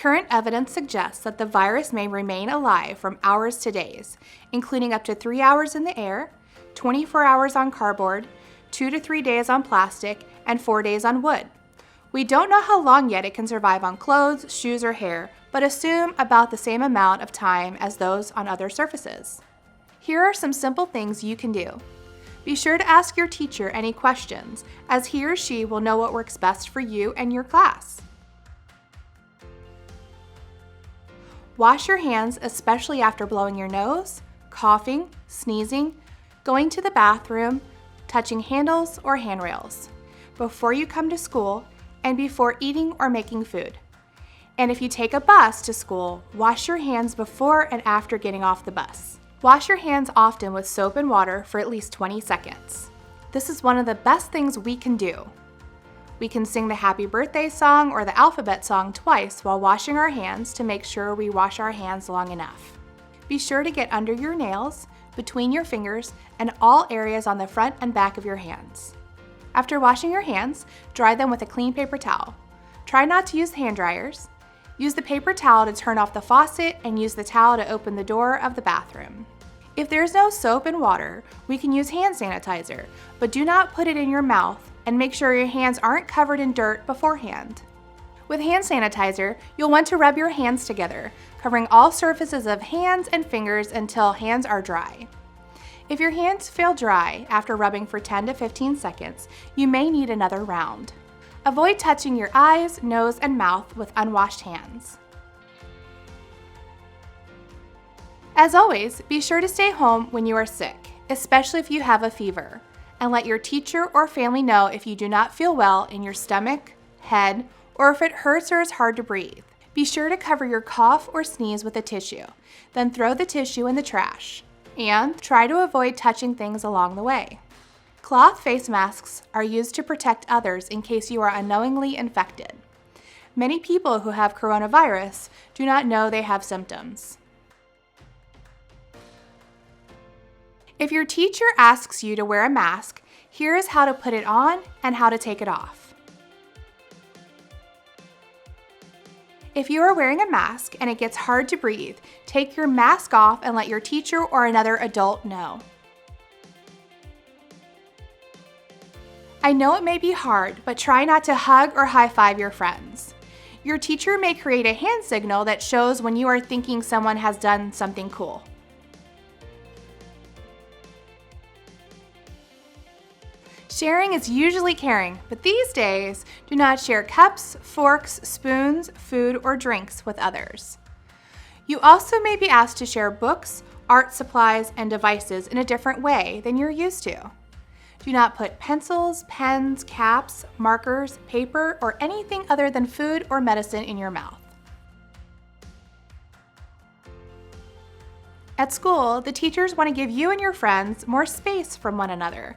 Current evidence suggests that the virus may remain alive from hours to days, including up to 3 hours in the air, 24 hours on cardboard, 2 to 3 days on plastic, and 4 days on wood. We don't know how long yet it can survive on clothes, shoes, or hair, but assume about the same amount of time as those on other surfaces. Here are some simple things you can do. Be sure to ask your teacher any questions, as he or she will know what works best for you and your class. Wash your hands, especially after blowing your nose, coughing, sneezing, going to the bathroom, touching handles or handrails, before you come to school, and before eating or making food. And if you take a bus to school, wash your hands before and after getting off the bus. Wash your hands often with soap and water for at least 20 seconds. This is one of the best things we can do. We can sing the happy birthday song or the alphabet song twice while washing our hands to make sure we wash our hands long enough. Be sure to get under your nails, between your fingers, and all areas on the front and back of your hands. After washing your hands, dry them with a clean paper towel. Try not to use hand dryers. Use the paper towel to turn off the faucet and use the towel to open the door of the bathroom. If there's no soap and water, we can use hand sanitizer, but do not put it in your mouth and make sure your hands aren't covered in dirt beforehand. With hand sanitizer, you'll want to rub your hands together, covering all surfaces of hands and fingers until hands are dry. If your hands feel dry after rubbing for 10 to 15 seconds, you may need another round. Avoid touching your eyes, nose, and mouth with unwashed hands. As always, be sure to stay home when you are sick, especially if you have a fever, and let your teacher or family know if you do not feel well in your stomach, head, or if it hurts or is hard to breathe. Be sure to cover your cough or sneeze with a tissue, then throw the tissue in the trash, and try to avoid touching things along the way. Cloth face masks are used to protect others in case you are unknowingly infected. Many people who have coronavirus do not know they have symptoms. If your teacher asks you to wear a mask, here is how to put it on and how to take it off. If you are wearing a mask and it gets hard to breathe, take your mask off and let your teacher or another adult know. I know it may be hard, but try not to hug or high-five your friends. Your teacher may create a hand signal that shows when you are thinking someone has done something cool. Sharing is usually caring, but these days, do not share cups, forks, spoons, food, or drinks with others. You also may be asked to share books, art supplies, and devices in a different way than you're used to. Do not put pencils, pens, caps, markers, paper, or anything other than food or medicine in your mouth. At school, the teachers want to give you and your friends more space from one another,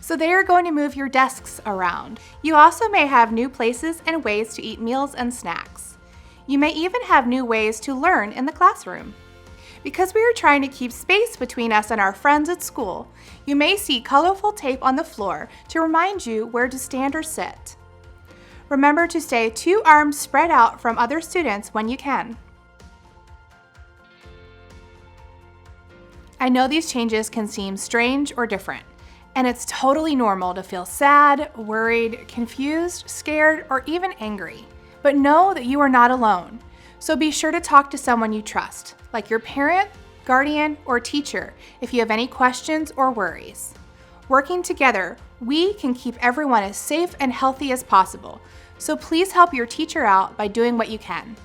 so they are going to move your desks around. You also may have new places and ways to eat meals and snacks. You may even have new ways to learn in the classroom. Because we are trying to keep space between us and our friends at school, you may see colorful tape on the floor to remind you where to stand or sit. Remember to stay 2 arms spread out from other students when you can. I know these changes can seem strange or different, and it's totally normal to feel sad, worried, confused, scared, or even angry. But know that you are not alone, so be sure to talk to someone you trust, like your parent, guardian, or teacher if you have any questions or worries. Working together, we can keep everyone as safe and healthy as possible, so please help your teacher out by doing what you can.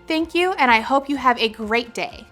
Thank you, and I hope you have a great day.